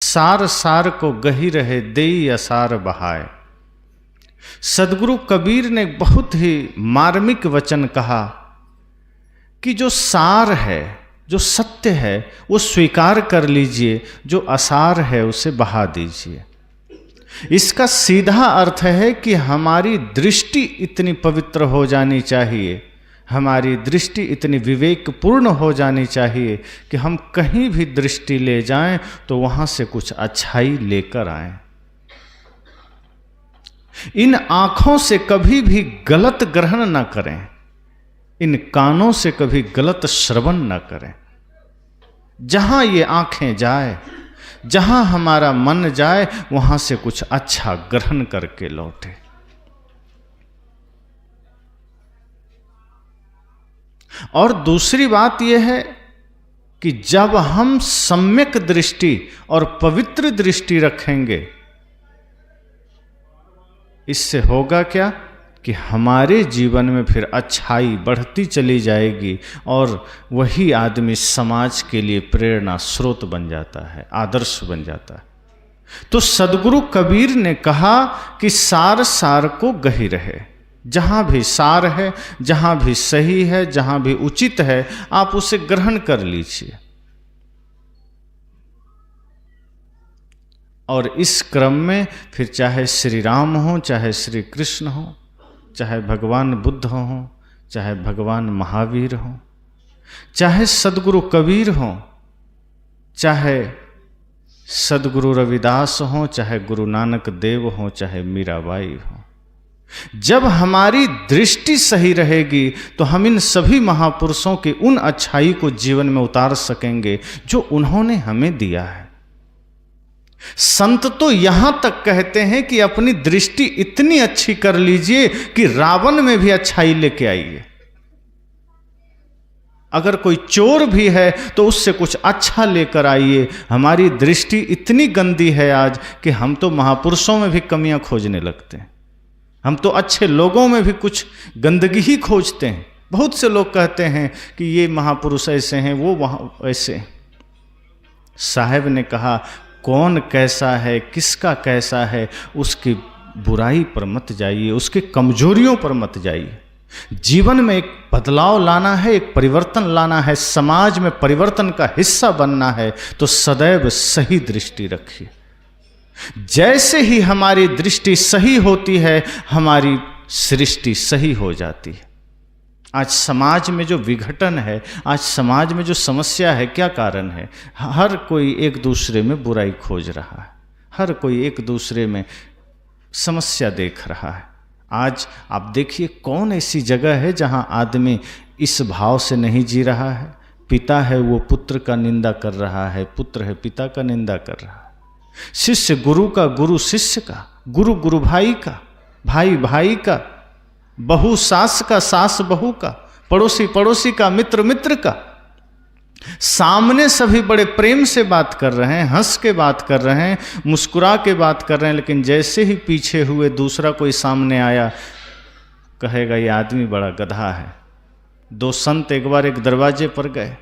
सार सार को गही रहे देई असार बहाए। सदगुरु कबीर ने बहुत ही मार्मिक वचन कहा कि जो सार है, जो सत्य है, वो स्वीकार कर लीजिए, जो असार है उसे बहा दीजिए। इसका सीधा अर्थ है कि हमारी दृष्टि इतनी पवित्र हो जानी चाहिए, हमारी दृष्टि इतनी विवेकपूर्ण हो जानी चाहिए कि हम कहीं भी दृष्टि ले जाएं तो वहां से कुछ अच्छाई लेकर आएं। इन आंखों से कभी भी गलत ग्रहण न करें, इन कानों से कभी गलत श्रवण न करें। जहां ये आंखें जाए, जहां हमारा मन जाए, वहां से कुछ अच्छा ग्रहण करके लौटे। और दूसरी बात यह है कि जब हम सम्यक दृष्टि और पवित्र दृष्टि रखेंगे, इससे होगा क्या कि हमारे जीवन में फिर अच्छाई बढ़ती चली जाएगी और वही आदमी समाज के लिए प्रेरणा स्रोत बन जाता है, आदर्श बन जाता है। तो सदगुरु कबीर ने कहा कि सार सार को गही रहे। जहां भी सार है, जहां भी सही है, जहां भी उचित है, आप उसे ग्रहण कर लीजिए। और इस क्रम में फिर चाहे श्री राम हो, चाहे श्री कृष्ण हो, चाहे भगवान बुद्ध हो, चाहे भगवान महावीर हो, चाहे सदगुरु कबीर हो, चाहे सदगुरु रविदास हो, चाहे गुरु नानक देव हो, चाहे मीराबाई हो, जब हमारी दृष्टि सही रहेगी तो हम इन सभी महापुरुषों की उन अच्छाई को जीवन में उतार सकेंगे जो उन्होंने हमें दिया है। संत तो यहां तक कहते हैं कि अपनी दृष्टि इतनी अच्छी कर लीजिए कि रावण में भी अच्छाई लेके आइए। अगर कोई चोर भी है तो उससे कुछ अच्छा लेकर आइए। हमारी दृष्टि इतनी गंदी है आज कि हम तो महापुरुषों में भी कमियां खोजने लगते हैं। हम तो अच्छे लोगों में भी कुछ गंदगी ही खोजते हैं। बहुत से लोग कहते हैं कि ये महापुरुष ऐसे हैं, वो वहाँ ऐसे। साहब ने कहा, कौन कैसा है, किसका कैसा है, उसकी बुराई पर मत जाइए, उसकी कमजोरियों पर मत जाइए। जीवन में एक बदलाव लाना है, एक परिवर्तन लाना है, समाज में परिवर्तन का हिस्सा बनना है, तो सदैव सही दृष्टि रखिए। जैसे ही हमारी दृष्टि सही होती है, हमारी सृष्टि सही हो जाती है। आज समाज में जो विघटन है, आज समाज में जो समस्या है, क्या कारण है? हर कोई एक दूसरे में बुराई खोज रहा है, हर कोई एक दूसरे में समस्या देख रहा है। आज आप देखिए, कौन ऐसी जगह है जहां आदमी इस भाव से नहीं जी रहा है? पिता है वो पुत्र का निंदा कर रहा है, पुत्र है पिता का निंदा कर रहा है, शिष्य गुरु का, गुरु शिष्य का, गुरु गुरु भाई का, भाई भाई का, बहू सास का, सास बहू का, पड़ोसी पड़ोसी का, मित्र मित्र का। सामने सभी बड़े प्रेम से बात कर रहे हैं, हंस के बात कर रहे हैं, मुस्कुरा के बात कर रहे हैं, लेकिन जैसे ही पीछे हुए दूसरा कोई सामने आया, कहेगा ये आदमी बड़ा गधा है। दो संत एक बार एक दरवाजे पर गए,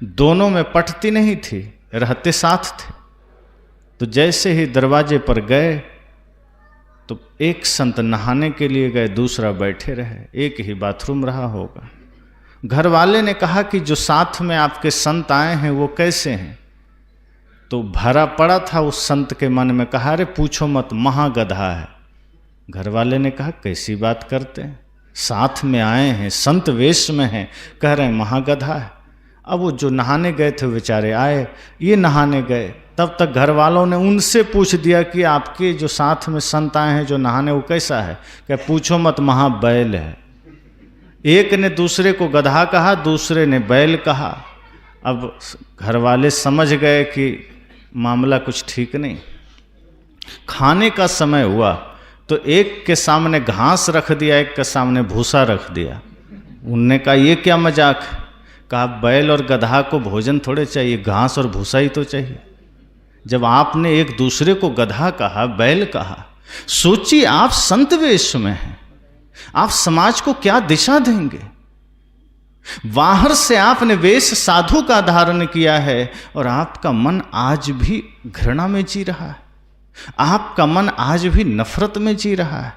दोनों में पटती नहीं थी, रहते साथ थे। तो जैसे ही दरवाजे पर गए तो एक संत नहाने के लिए गए, दूसरा बैठे रहे, एक ही बाथरूम रहा होगा। घर वाले ने कहा कि जो साथ में आपके संत आए हैं वो कैसे हैं? तो भरा पड़ा था उस संत के मन में, कहा अरे पूछो मत, महागधा है। घर वाले ने कहा कैसी बात करते हैं, साथ में आए हैं, संत वेश में हैं, कह रहे हैं महागधा है। अब वो जो नहाने गए थे बेचारे आए, ये नहाने गए, तब तक घर वालों ने उनसे पूछ दिया कि आपके जो साथ में संत आए हैं जो नहाने, वो कैसा है? क्या पूछो मत, महाबैल है। एक ने दूसरे को गधा कहा, दूसरे ने बैल कहा। अब घर वाले समझ गए कि मामला कुछ ठीक नहीं। खाने का समय हुआ तो एक के सामने घास रख दिया, एक के सामने भूसा रख दिया। उनने कहा ये क्या मजाक है? कहा बैल और गधा को भोजन थोड़े चाहिए, घास और भूसा ही तो चाहिए। जब आपने एक दूसरे को गधा कहा, बैल कहा, सोचिए आप संत वेश में हैं, आप समाज को क्या दिशा देंगे? बाहर से आपने वेश साधु का धारण किया है और आपका मन आज भी घृणा में जी रहा है, आपका मन आज भी नफरत में जी रहा है।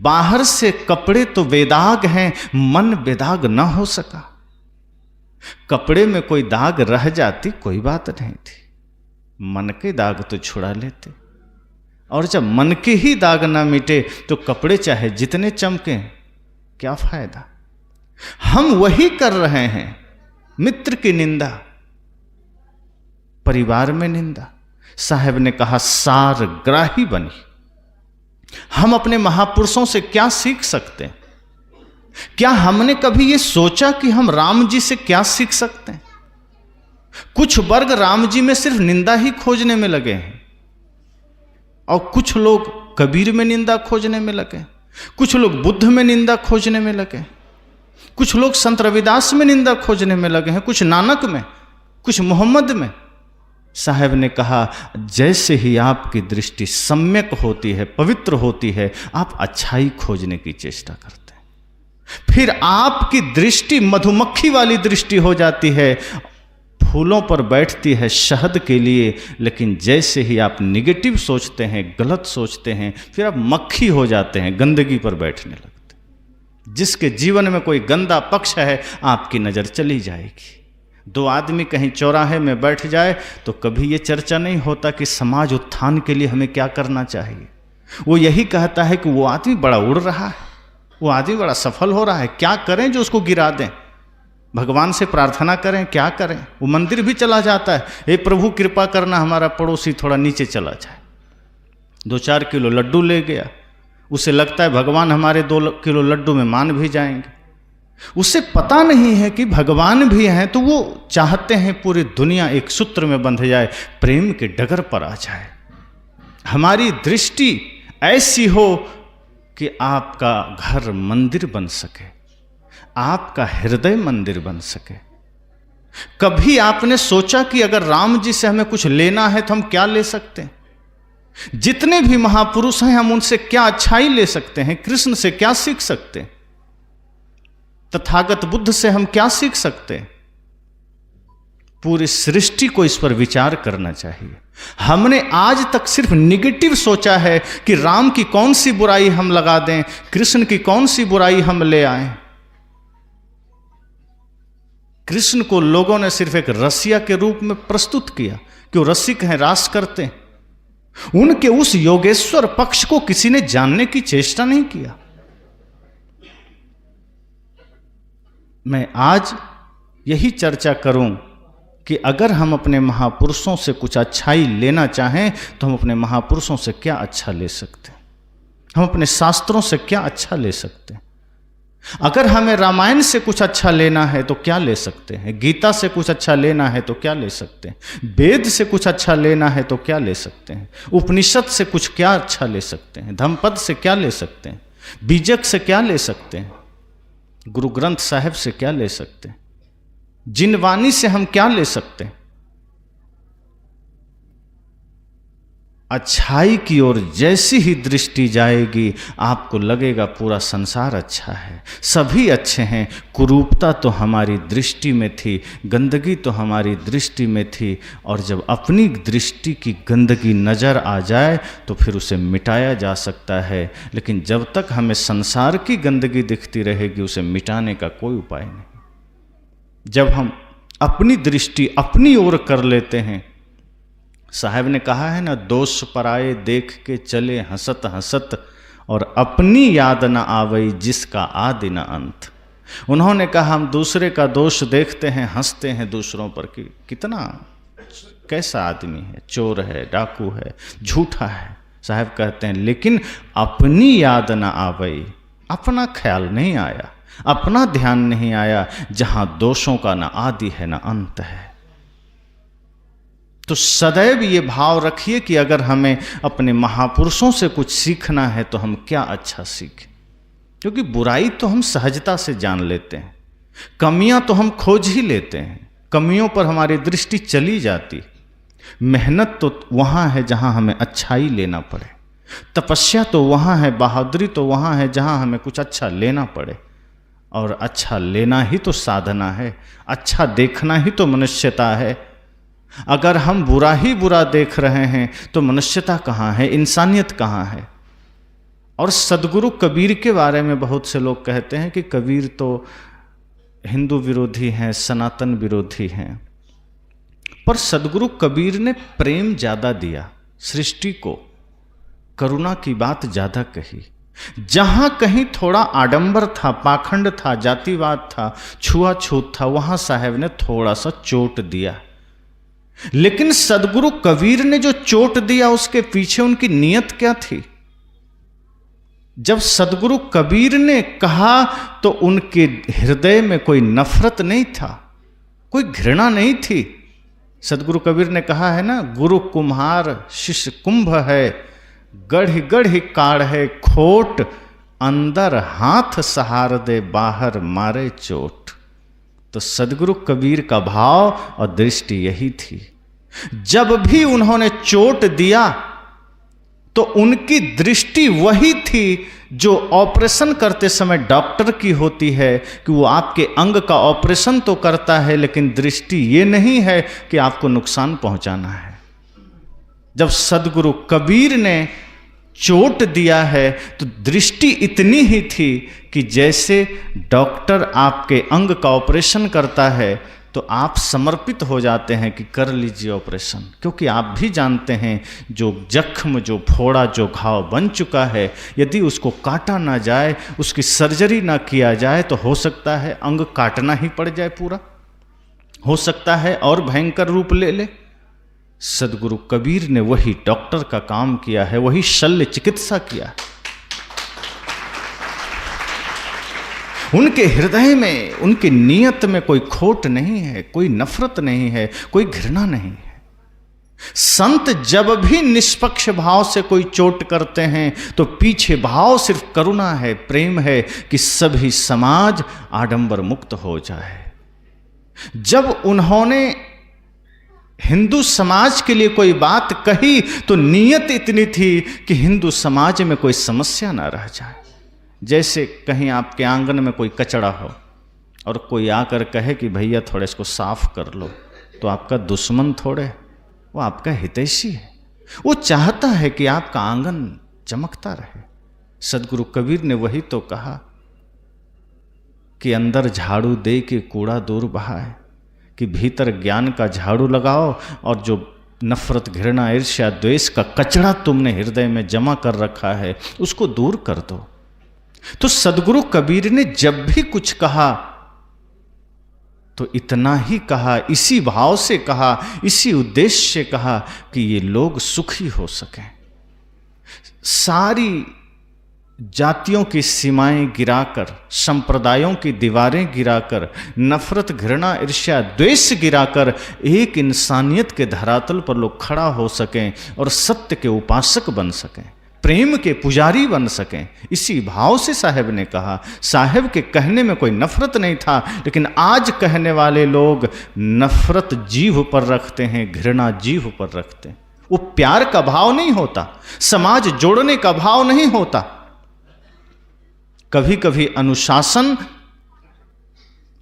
बाहर से कपड़े तो बेदाग हैं, मन बेदाग ना हो सका। कपड़े में कोई दाग रह जाती कोई बात नहीं थी, मन के दाग तो छुड़ा लेते। और जब मन के ही दाग ना मिटे तो कपड़े चाहे जितने चमके क्या फायदा। हम वही कर रहे हैं, मित्र की निंदा, परिवार में निंदा। साहब ने कहा सारग्राही बनी। हम अपने महापुरुषों से क्या सीख सकते हैं? क्या हमने कभी यह सोचा कि हम राम जी से क्या सीख सकते हैं? कुछ वर्ग राम जी में सिर्फ निंदा ही खोजने में लगे हैं और कुछ लोग कबीर में निंदा खोजने में लगे, कुछ लोग बुद्ध में निंदा खोजने में लगे, कुछ लोग संत रविदास में निंदा खोजने में लगे हैं, कुछ नानक में, कुछ मोहम्मद में। साहब ने कहा जैसे ही आपकी दृष्टि सम्यक होती है, पवित्र होती है, आप अच्छाई खोजने की चेष्टा करते हैं। फिर आपकी दृष्टि मधुमक्खी वाली दृष्टि हो जाती है, फूलों पर बैठती है शहद के लिए। लेकिन जैसे ही आप निगेटिव सोचते हैं, गलत सोचते हैं, फिर आप मक्खी हो जाते हैं, गंदगी पर बैठने लगते हैं। जिसके जीवन में कोई गंदा पक्ष है आपकी नज़र चली जाएगी। दो आदमी कहीं चौराहे में बैठ जाए तो कभी ये चर्चा नहीं होता कि समाज उत्थान के लिए हमें क्या करना चाहिए। वो यही कहता है कि वो आदमी बड़ा उड़ रहा है, वो आदमी बड़ा सफल हो रहा है, क्या करें जो उसको गिरा दें। भगवान से प्रार्थना करें, क्या करें। वो मंदिर भी चला जाता है, हे प्रभु कृपा करना हमारा पड़ोसी थोड़ा नीचे चला जाए। 2-4 किलो लड्डू ले गया, उसे लगता है भगवान हमारे 2 किलो लड्डू में मान भी जाएंगे। उसे पता नहीं है कि भगवान भी हैं, तो वो चाहते हैं पूरी दुनिया एक सूत्र में बंध जाए, प्रेम के डगर पर आ जाए। हमारी दृष्टि ऐसी हो कि आपका घर मंदिर बन सके, आपका हृदय मंदिर बन सके। कभी आपने सोचा कि अगर राम जी से हमें कुछ लेना है तो हम क्या ले सकते हैं? जितने भी महापुरुष हैं हम उनसे क्या अच्छाई ले सकते हैं? कृष्ण से क्या सीख सकते हैं? तथागत बुद्ध से हम क्या सीख सकते हैं? पूरी सृष्टि को इस पर विचार करना चाहिए। हमने आज तक सिर्फ निगेटिव सोचा है कि राम की कौन सी बुराई हम लगा दें, कृष्ण की कौन सी बुराई हम ले आएं। कृष्ण को लोगों ने सिर्फ एक रसिया के रूप में प्रस्तुत किया कि वो रसिक हैं, रास करते हैं। उनके उस योगेश्वर पक्ष को किसी ने जानने की चेष्टा नहीं किया। मैं आज यही चर्चा करूं कि अगर हम अपने महापुरुषों से कुछ अच्छाई लेना चाहें तो हम अपने महापुरुषों से क्या अच्छा ले सकते हैं? हम अपने शास्त्रों से क्या अच्छा ले सकते हैं? अगर हमें रामायण से कुछ अच्छा लेना है तो क्या ले सकते हैं? गीता से कुछ अच्छा लेना है तो क्या ले सकते हैं? वेद से कुछ अच्छा लेना है तो क्या ले सकते हैं? उपनिषद से कुछ क्या अच्छा ले सकते हैं? धम्मपद से क्या ले सकते हैं? बीजक से क्या ले सकते हैं? गुरु ग्रंथ साहिब से क्या ले सकते हैं? जिनवानी से हम क्या ले सकते हैं? अच्छाई की ओर जैसी ही दृष्टि जाएगी आपको लगेगा पूरा संसार अच्छा है, सभी अच्छे हैं। कुरूपता तो हमारी दृष्टि में थी, गंदगी तो हमारी दृष्टि में थी, और जब अपनी दृष्टि की गंदगी नज़र आ जाए तो फिर उसे मिटाया जा सकता है। लेकिन जब तक हमें संसार की गंदगी दिखती रहेगी उसे मिटाने का कोई उपाय नहीं। जब हम अपनी दृष्टि अपनी ओर कर लेते हैं, साहब ने कहा है ना, दोष पराए देख के चले हंसत हंसत और अपनी याद न आवई जिसका आदि न अंत। उन्होंने कहा हम दूसरे का दोष देखते हैं, हंसते हैं दूसरों पर कि कितना कैसा आदमी है, चोर है, डाकू है, झूठा है। साहब कहते हैं लेकिन अपनी याद न आवई, अपना ख्याल नहीं आया, अपना ध्यान नहीं आया, जहां दोषों का न आदि है न अंत है। तो सदैव ये भाव रखिए कि अगर हमें अपने महापुरुषों से कुछ सीखना है तो हम क्या अच्छा सीखें, क्योंकि बुराई तो हम सहजता से जान लेते हैं, कमियां तो हम खोज ही लेते हैं, कमियों पर हमारी दृष्टि चली जाती। मेहनत तो वहाँ है जहाँ हमें अच्छाई लेना पड़े, तपस्या तो वहाँ है, बहादुरी तो वहाँ है जहाँ हमें कुछ अच्छा लेना पड़े। और अच्छा लेना ही तो साधना है, अच्छा देखना ही तो मनुष्यता है। अगर हम बुरा ही बुरा देख रहे हैं तो मनुष्यता कहाँ है, इंसानियत कहाँ है। और सदगुरु कबीर के बारे में बहुत से लोग कहते हैं कि कबीर तो हिंदू विरोधी हैं, सनातन विरोधी हैं, पर सदगुरु कबीर ने प्रेम ज़्यादा दिया सृष्टि को, करुणा की बात ज़्यादा कही। जहां कहीं थोड़ा आडंबर था, पाखंड था, जातिवाद था, छुआछूत था, वहां साहब ने थोड़ा सा चोट दिया। लेकिन सदगुरु कबीर ने जो चोट दिया उसके पीछे उनकी नीयत क्या थी? जब सदगुरु कबीर ने कहा तो उनके हृदय में कोई नफरत नहीं था, कोई घृणा नहीं थी। सदगुरु कबीर ने कहा है ना, गुरु कुम्हार शिष्य कुंभ है, गढ़ गढ़ काढ़ है खोट, अंदर हाथ सहार दे बाहर मारे चोट। तो सदगुरु कबीर का भाव और दृष्टि यही थी। जब भी उन्होंने चोट दिया तो उनकी दृष्टि वही थी जो ऑपरेशन करते समय डॉक्टर की होती है, कि वो आपके अंग का ऑपरेशन तो करता है लेकिन दृष्टि ये नहीं है कि आपको नुकसान पहुंचाना है। जब सदगुरु कबीर ने चोट दिया है तो दृष्टि इतनी ही थी कि जैसे डॉक्टर आपके अंग का ऑपरेशन करता है तो आप समर्पित हो जाते हैं कि कर लीजिए ऑपरेशन, क्योंकि आप भी जानते हैं जो जख्म, जो फोड़ा, जो घाव बन चुका है, यदि उसको काटा ना जाए, उसकी सर्जरी ना किया जाए तो हो सकता है अंग काटना ही पड़ जाए पूरा, हो सकता है और भयंकर रूप ले ले। सदगुरु कबीर ने वही डॉक्टर का काम किया है, वही शल्य चिकित्सा किया है। उनके हृदय में, उनकी नीयत में कोई खोट नहीं है, कोई नफरत नहीं है, कोई घृणा नहीं है। संत जब भी निष्पक्ष भाव से कोई चोट करते हैं तो पीछे भाव सिर्फ करुणा है, प्रेम है कि सभी समाज आडंबर मुक्त हो जाए। जब उन्होंने हिंदू समाज के लिए कोई बात कही तो नीयत इतनी थी कि हिंदू समाज में कोई समस्या ना रह जाए। जैसे कहीं आपके आंगन में कोई कचरा हो और कोई आकर कहे कि भैया थोड़ा इसको साफ कर लो, तो आपका दुश्मन थोड़े, वो आपका हितैषी है। वो चाहता है कि आपका आंगन चमकता रहे। सदगुरु कबीर ने वही तो कहा कि अंदर झाड़ू दे के कूड़ा दूर बहाए, कि भीतर ज्ञान का झाड़ू लगाओ और जो नफरत, घृणा, ईर्ष्या, द्वेष का कचरा तुमने हृदय में जमा कर रखा है उसको दूर कर दो। तो सदगुरु कबीर ने जब भी कुछ कहा तो इतना ही कहा, इसी भाव से कहा, इसी उद्देश्य से कहा कि ये लोग सुखी हो सकें। सारी जातियों की सीमाएं गिराकर, संप्रदायों की दीवारें गिराकर, नफरत, घृणा, ईर्ष्या, द्वेष गिराकर एक इंसानियत के धरातल पर लोग खड़ा हो सकें और सत्य के उपासक बन सकें, प्रेम के पुजारी बन सकें। इसी भाव से साहब ने कहा। साहब के कहने में कोई नफरत नहीं था, लेकिन आज कहने वाले लोग नफरत जीभ पर रखते हैं, घृणा जीभ पर रखते हैं। वो प्यार का भाव नहीं होता, समाज जोड़ने का भाव नहीं होता। कभी कभी अनुशासन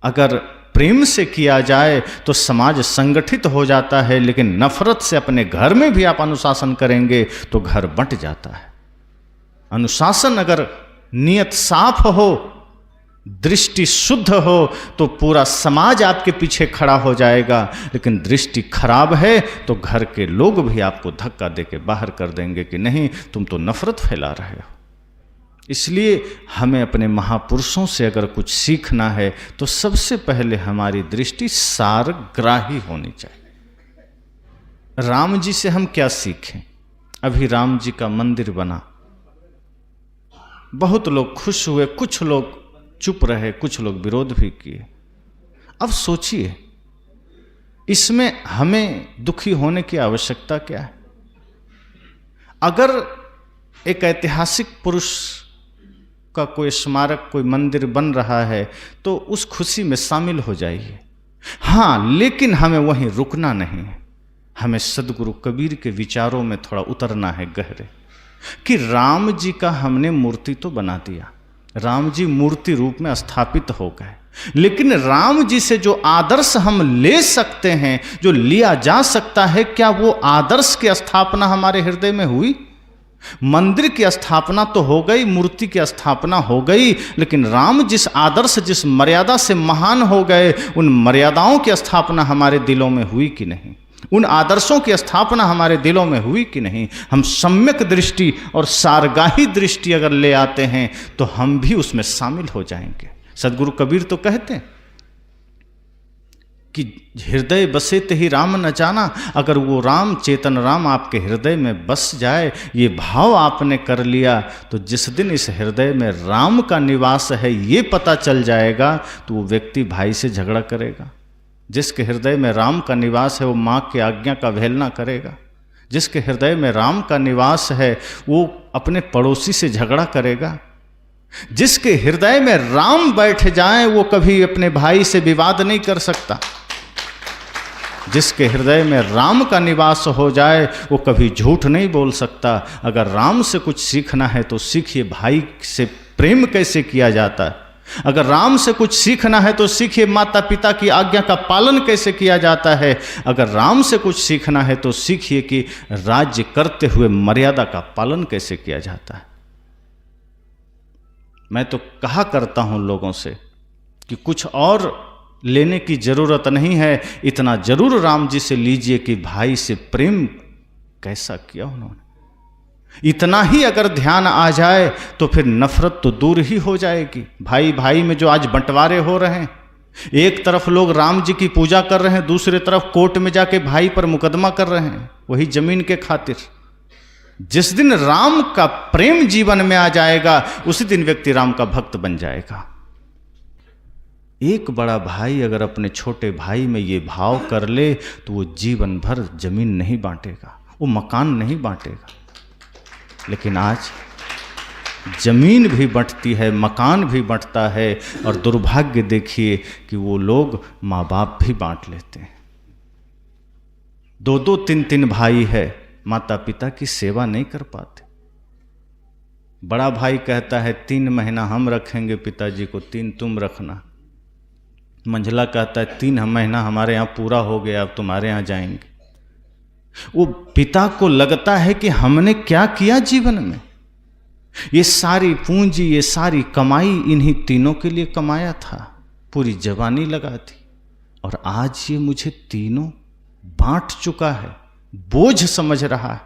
अगर प्रेम से किया जाए तो समाज संगठित हो जाता है, लेकिन नफरत से अपने घर में भी आप अनुशासन करेंगे तो घर बंट जाता है। अनुशासन अगर नियत साफ हो, दृष्टि शुद्ध हो तो पूरा समाज आपके पीछे खड़ा हो जाएगा, लेकिन दृष्टि खराब है तो घर के लोग भी आपको धक्का देके बाहर कर देंगे कि नहीं, तुम तो नफरत फैला रहे हो। इसलिए हमें अपने महापुरुषों से अगर कुछ सीखना है तो सबसे पहले हमारी दृष्टि सारग्राही होनी चाहिए। राम जी से हम क्या सीखें? अभी राम जी का मंदिर बना, बहुत लोग खुश हुए, कुछ लोग चुप रहे, कुछ लोग विरोध भी किए। अब सोचिए, इसमें हमें दुखी होने की आवश्यकता क्या है? अगर एक ऐतिहासिक पुरुष का कोई स्मारक, कोई मंदिर बन रहा है तो उस खुशी में शामिल हो जाइए। हाँ, लेकिन हमें वहीं रुकना नहीं है। हमें सदगुरु कबीर के विचारों में थोड़ा उतरना है गहरे, कि राम जी का हमने मूर्ति तो बना दिया, राम जी मूर्ति रूप में स्थापित हो गए। लेकिन राम जी से जो आदर्श हम ले सकते हैं, जो लिया जा सकता है, क्या वो आदर्श की स्थापना हमारे हृदय में हुई? मंदिर की स्थापना तो हो गई, मूर्ति की स्थापना हो गई, लेकिन राम जिस आदर्श, जिस मर्यादा से महान हो गए, उन मर्यादाओं की स्थापना हमारे दिलों में हुई कि नहीं? उन आदर्शों की स्थापना हमारे दिलों में हुई कि नहीं? हम सम्यक दृष्टि और सारगाही दृष्टि अगर ले आते हैं तो हम भी उसमें शामिल हो जाएंगे। सदगुरु कबीर तो कहते हैं कि हृदय बसे ते ही राम न जाना। अगर वो राम, चेतन राम आपके हृदय में बस जाए, ये भाव आपने कर लिया, तो जिस दिन इस हृदय में राम का निवास है ये पता चल जाएगा, तो वो व्यक्ति भाई से झगड़ा करेगा। जिसके हृदय में राम का निवास है वो माँ की आज्ञा का अवहेलना करेगा। जिसके हृदय में राम का निवास है वो अपने पड़ोसी से झगड़ा करेगा। जिसके हृदय में राम बैठ जाए वो कभी अपने भाई से विवाद नहीं कर सकता। जिसके हृदय में राम का निवास हो जाए वो कभी झूठ नहीं बोल सकता। अगर राम से कुछ सीखना है तो सीखिए भाई से प्रेम कैसे किया जाता है। अगर राम से कुछ सीखना है तो सीखिए माता पिता की आज्ञा का पालन कैसे किया जाता है। अगर राम से कुछ सीखना है तो सीखिए कि राज्य करते हुए मर्यादा का पालन कैसे किया जाता है। मैं तो कहा करता हूं लोगों से कि कुछ और लेने की जरूरत नहीं है, इतना जरूर राम जी से लीजिए कि भाई से प्रेम कैसा किया उन्होंने। इतना ही अगर ध्यान आ जाए तो फिर नफरत तो दूर ही हो जाएगी। भाई भाई में जो आज बंटवारे हो रहे हैं, एक तरफ लोग राम जी की पूजा कर रहे हैं, दूसरी तरफ कोर्ट में जाके भाई पर मुकदमा कर रहे हैं वही जमीन के खातिर। जिस दिन राम का प्रेम जीवन में आ जाएगा उसी दिन व्यक्ति राम का भक्त बन जाएगा। एक बड़ा भाई अगर अपने छोटे भाई में ये भाव कर ले तो वो जीवन भर जमीन नहीं बांटेगा, वो मकान नहीं बांटेगा। लेकिन आज जमीन भी बंटती है, मकान भी बंटता है, और दुर्भाग्य देखिए कि वो लोग माँ बाप भी बांट लेते हैं। 2-2, 3-3 भाई है, माता पिता की सेवा नहीं कर पाते। बड़ा भाई कहता है 3 महीना हम रखेंगे पिताजी को, 3 तुम रखना। मंझला कहता है 3 महीना हमारे यहाँ पूरा हो गया, अब तुम्हारे यहाँ जाएंगे। वो पिता को लगता है कि हमने क्या किया जीवन में, ये सारी पूंजी, ये सारी कमाई इन्हीं तीनों के लिए कमाया था, पूरी जवानी लगा दी, और आज ये मुझे तीनों बांट चुका है, बोझ समझ रहा है।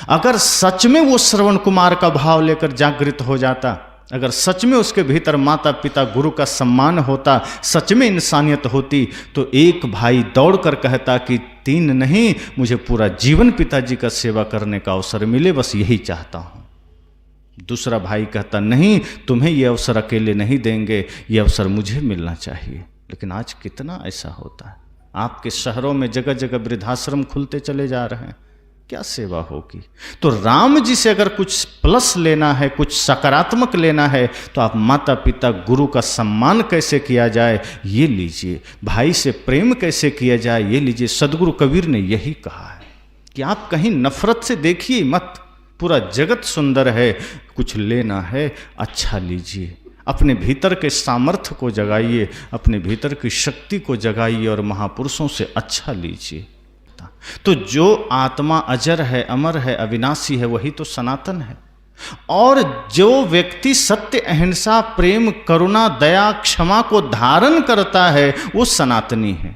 अगर सच में वो श्रवण कुमार का भाव लेकर जागृत हो जाता, अगर सच में उसके भीतर माता पिता गुरु का सम्मान होता, सच में इंसानियत होती, तो एक भाई दौड़कर कहता कि 3 नहीं, मुझे पूरा जीवन पिताजी का सेवा करने का अवसर मिले, बस यही चाहता हूँ। दूसरा भाई कहता नहीं, तुम्हें ये अवसर अकेले नहीं देंगे, ये अवसर मुझे मिलना चाहिए। लेकिन आज कितना ऐसा होता है। आपके शहरों में जगह जगह वृद्धाश्रम खुलते चले जा रहे हैं, क्या सेवा होगी। तो राम जी से अगर कुछ प्लस लेना है, कुछ सकारात्मक लेना है, तो आप माता पिता गुरु का सम्मान कैसे किया जाए ये लीजिए, भाई से प्रेम कैसे किया जाए ये लीजिए। सदगुरु कबीर ने यही कहा है कि आप कहीं नफरत से देखिए मत, पूरा जगत सुंदर है, कुछ लेना है अच्छा लीजिए, अपने भीतर के सामर्थ्य को जगाइए, अपने भीतर की शक्ति को जगाइए और महापुरुषों से अच्छा लीजिए। तो जो आत्मा अजर है, अमर है, अविनाशी है, वही तो सनातन है। और जो व्यक्ति सत्य, अहिंसा, प्रेम, करुणा, दया, क्षमा को धारण करता है वो सनातनी है।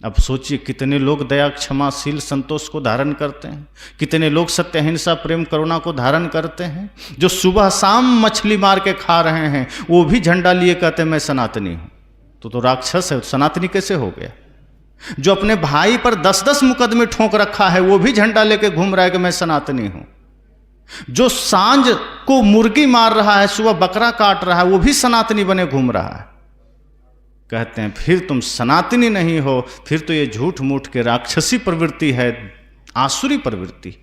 अब सोचिए कितने लोग दया, क्षमा, शील, संतोष को धारण करते हैं, कितने लोग सत्य, अहिंसा, प्रेम, करुणा को धारण करते हैं। जो सुबह शाम मछली मार के खा रहे हैं वो भी झंडा लिए कहते हैं मैं सनातनी हूं, तो राक्षस है, सनातनी कैसे हो गया। जो अपने भाई पर 10-10 मुकदमे ठोंक रखा है वो भी झंडा लेके घूम रहा है कि मैं सनातनी हूं। जो सांझ को मुर्गी मार रहा है, सुबह बकरा काट रहा है, वो भी सनातनी बने घूम रहा है। कहते हैं फिर तुम सनातनी नहीं हो, फिर तो ये झूठ मूठ के राक्षसी प्रवृत्ति है, आसुरी प्रवृत्ति।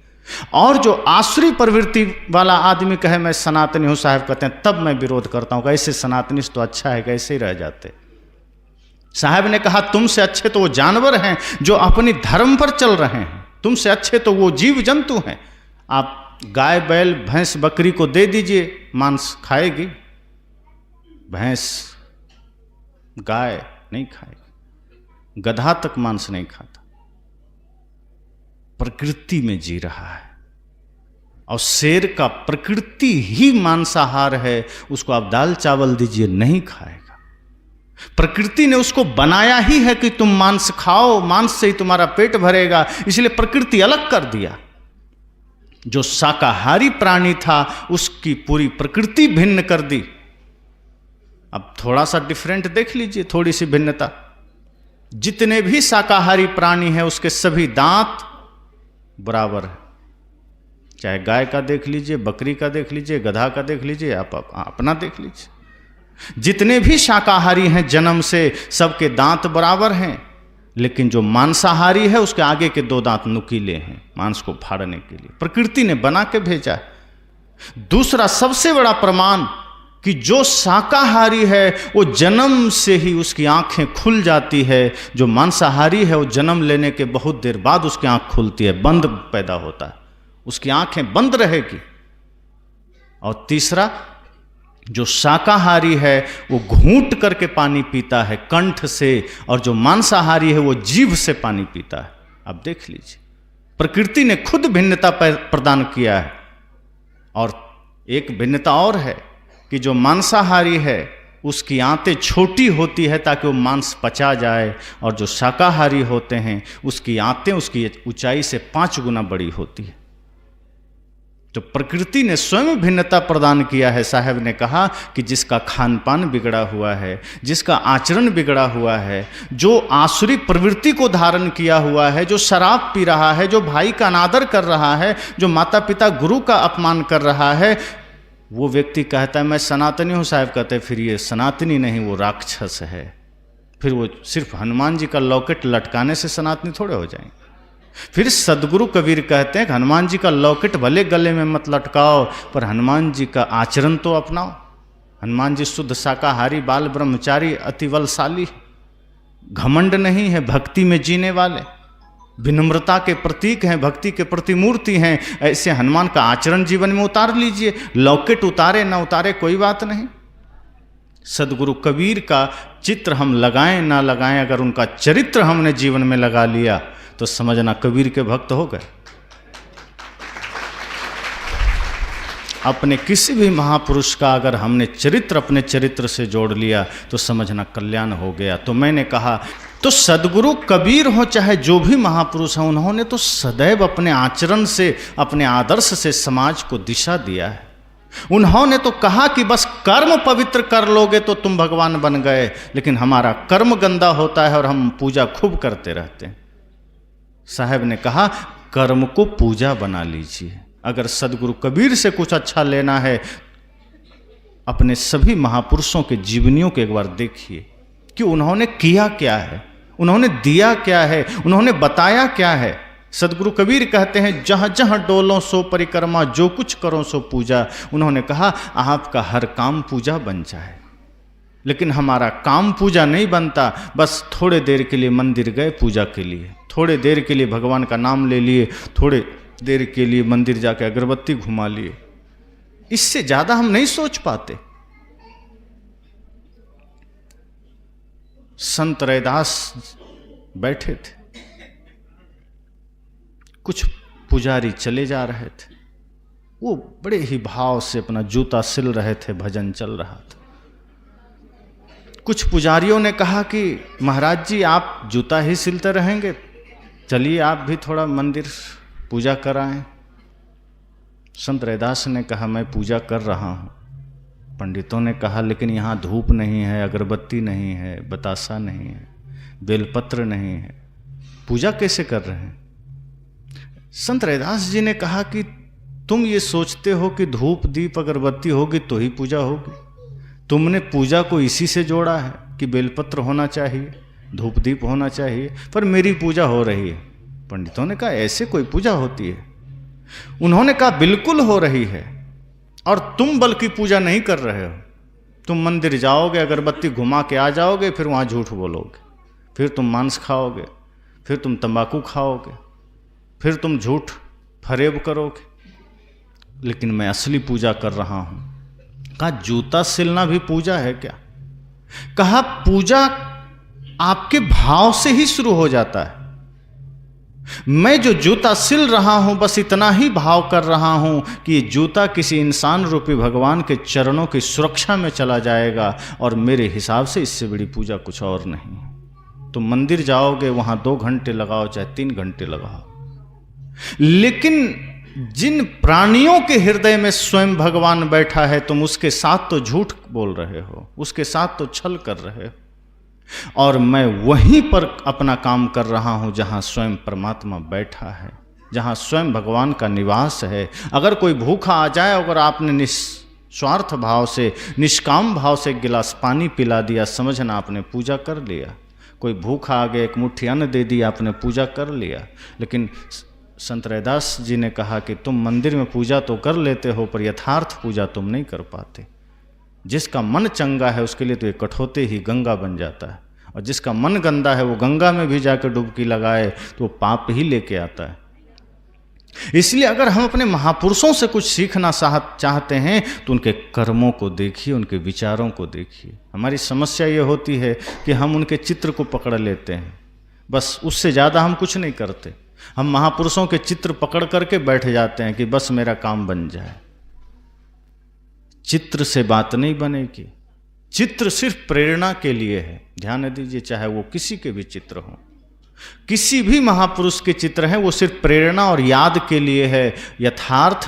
और जो आसुरी प्रवृत्ति वाला आदमी कहे मैं सनातनी हूं साहब, कहते हैं तब मैं विरोध करता हूं, कैसे सनातनी तो अच्छा है, कैसे ही रह जाते। साहब ने कहा तुमसे अच्छे तो वो जानवर हैं जो अपनी धर्म पर चल रहे हैं, तुमसे अच्छे तो वो जीव जंतु हैं। आप गाय बैल भैंस बकरी को दे दीजिए, मांस खाएगी। भैंस गाय नहीं खाएगी, गधा तक मांस नहीं खाता, प्रकृति में जी रहा है। और शेर का प्रकृति ही मांसाहार है, उसको आप दाल चावल दीजिए नहीं खाएगा। प्रकृति ने उसको बनाया ही है कि तुम मांस खाओ, मांस से ही तुम्हारा पेट भरेगा, इसलिए प्रकृति अलग कर दिया। जो शाकाहारी प्राणी था उसकी पूरी प्रकृति भिन्न कर दी। अब थोड़ा सा डिफरेंट देख लीजिए, थोड़ी सी भिन्नता। जितने भी शाकाहारी प्राणी हैं उसके सभी दांत बराबर है, चाहे गाय का देख लीजिए, बकरी का देख लीजिए, गधा का देख लीजिए, आप अपना देख लीजिए। जितने भी शाकाहारी हैं जन्म से सबके दांत बराबर हैं, लेकिन जो मांसाहारी है उसके आगे के 2 दांत नुकीले हैं मांस को फाड़ने के लिए, प्रकृति ने बना के भेजा है। दूसरा सबसे बड़ा प्रमाण कि जो शाकाहारी है वो जन्म से ही उसकी आंखें खुल जाती है, जो मांसाहारी है वो जन्म लेने के बहुत देर बाद उसकी आंख खुलती है, बंद पैदा होता है, उसकी आंखें बंद रहेगी। और तीसरा, जो शाकाहारी है वो घूंट करके पानी पीता है कंठ से, और जो मांसाहारी है वो जीभ से पानी पीता है। अब देख लीजिए, प्रकृति ने खुद भिन्नता प्रदान किया है। और एक भिन्नता और है कि जो मांसाहारी है उसकी आंतें छोटी होती है ताकि वो मांस पचा जाए, और जो शाकाहारी होते हैं उसकी आंतें उसकी ऊंचाई से 5 गुना बड़ी होती है। तो प्रकृति ने स्वयं भिन्नता प्रदान किया है। साहब ने कहा कि जिसका खान पान बिगड़ा हुआ है, जिसका आचरण बिगड़ा हुआ है, जो आसुरी प्रवृत्ति को धारण किया हुआ है, जो शराब पी रहा है, जो भाई का अनादर कर रहा है, जो माता पिता गुरु का अपमान कर रहा है, वो व्यक्ति कहता है मैं सनातनी हूँ। साहब कहते हैं फिर ये सनातनी नहीं, वो राक्षस है। फिर वो सिर्फ हनुमान जी का लॉकेट लटकाने से सनातनी थोड़े हो जाएंगे। फिर सदगुरु कबीर कहते हैं कि हनुमान जी का लॉकेट भले गले में मत लटकाओ, पर हनुमान जी का आचरण तो अपनाओ। हनुमान जी शुद्ध शाकाहारी, बाल ब्रह्मचारी, अति बलशाली, घमंड नहीं है, भक्ति में जीने वाले, विनम्रता के प्रतीक हैं, भक्ति के प्रतिमूर्ति हैं। ऐसे हनुमान का आचरण जीवन में उतार लीजिए। लॉकेट उतारे ना उतारे कोई बात नहीं। सदगुरु कबीर का चित्र हम लगाएं ना लगाएं, अगर उनका चरित्र हमने जीवन में लगा लिया तो समझना कबीर के भक्त हो गए। अपने किसी भी महापुरुष का अगर हमने चरित्र अपने चरित्र से जोड़ लिया तो समझना कल्याण हो गया। तो मैंने कहा, तो सदगुरु कबीर हो चाहे जो भी महापुरुष हैं, उन्होंने तो सदैव अपने आचरण से, अपने आदर्श से समाज को दिशा दिया है। उन्होंने तो कहा कि बस कर्म पवित्र कर लोगे तो तुम भगवान बन गए, लेकिन हमारा कर्म गंदा होता है और हम पूजा खूब करते रहते हैं। साहब ने कहा कर्म को पूजा बना लीजिए। अगर सदगुरु कबीर से कुछ अच्छा लेना है, अपने सभी महापुरुषों के जीवनियों को एक बार देखिए कि उन्होंने किया क्या है, उन्होंने दिया क्या है, उन्होंने बताया क्या है। सदगुरु कबीर कहते हैं जहाँ जहाँ डोलो सो परिक्रमा, जो कुछ करो सो पूजा। उन्होंने कहा आपका हर काम पूजा बन जाए, लेकिन हमारा काम पूजा नहीं बनता। बस थोड़े देर के लिए मंदिर गए पूजा के लिए, थोड़े देर के लिए भगवान का नाम ले लिए, थोड़े देर के लिए मंदिर जाके अगरबत्ती घुमा लिए, इससे ज़्यादा हम नहीं सोच पाते। संत रैदास बैठे थे, कुछ पुजारी चले जा रहे थे, वो बड़े ही भाव से अपना जूता सिल रहे थे, भजन चल रहा था। कुछ पुजारियों ने कहा कि महाराज जी आप जूता ही सिलते रहेंगे, चलिए आप भी थोड़ा मंदिर पूजा कराएं। संत रैदास ने कहा मैं पूजा कर रहा हूँ। पंडितों ने कहा लेकिन यहाँ धूप नहीं है, अगरबत्ती नहीं है, बतासा नहीं है, बेलपत्र नहीं है, पूजा कैसे कर रहे हैं? संत रैदास जी ने कहा कि तुम ये सोचते हो कि धूप दीप अगरबत्ती होगी तो ही पूजा होगी। तुमने पूजा को इसी से जोड़ा है कि बेलपत्र होना चाहिए, धूप दीप होना चाहिए, पर मेरी पूजा हो रही है। पंडितों ने कहा ऐसे कोई पूजा होती है? उन्होंने कहा बिल्कुल हो रही है, और तुम बल्कि पूजा नहीं कर रहे हो। तुम मंदिर जाओगे, अगरबत्ती घुमा के आ जाओगे, फिर वहाँ झूठ बोलोगे, फिर तुम मांस खाओगे, फिर तुम तंबाकू खाओगे, फिर तुम झूठ फरेब करोगे। लेकिन मैं असली पूजा कर रहा हूं। कहा जूता सिलना भी पूजा है क्या? कहा पूजा आपके भाव से ही शुरू हो जाता है। मैं जो जूता सिल रहा हूं बस इतना ही भाव कर रहा हूं कि ये जूता किसी इंसान रूपी भगवान के चरणों की सुरक्षा में चला जाएगा, और मेरे हिसाब से इससे बड़ी पूजा कुछ और नहीं। तो मंदिर जाओगे वहां 2 घंटे लगाओ चाहे 3 घंटे लगाओ, लेकिन जिन प्राणियों के हृदय में स्वयं भगवान बैठा है तुम उसके साथ तो झूठ बोल रहे हो, उसके साथ तो छल कर रहे हो। और मैं वहीं पर अपना काम कर रहा हूं जहां स्वयं परमात्मा बैठा है, जहां स्वयं भगवान का निवास है। अगर कोई भूखा आ जाए, अगर आपने निस्वार्थ भाव से, निष्काम भाव से एक गिलास पानी पिला दिया, समझना आपने पूजा कर लिया। कोई भूखा आ गया, एक मुट्ठी अन्न दे दिया, आपने पूजा कर लिया। लेकिन संत रैदास जी ने कहा कि तुम मंदिर में पूजा तो कर लेते हो, पर यथार्थ पूजा तुम नहीं कर पाते। जिसका मन चंगा है उसके लिए तो ये कठौते ही गंगा बन जाता है, और जिसका मन गंदा है वो गंगा में भी जाकर डुबकी लगाए तो वो पाप ही लेके आता है। इसलिए अगर हम अपने महापुरुषों से कुछ सीखना चाहते हैं तो उनके कर्मों को देखिए, उनके विचारों को देखिए। हमारी समस्या ये होती है कि हम उनके चित्र को पकड़ लेते हैं, बस उससे ज़्यादा हम कुछ नहीं करते। हम महापुरुषों के चित्र पकड़ करके बैठ जाते हैं कि बस मेरा काम बन जाए। चित्र से बात नहीं बनेगी। चित्र सिर्फ प्रेरणा के लिए है, ध्यान दीजिए, चाहे वो किसी के भी चित्र हों, किसी भी महापुरुष के चित्र हैं, वो सिर्फ प्रेरणा और याद के लिए है। यथार्थ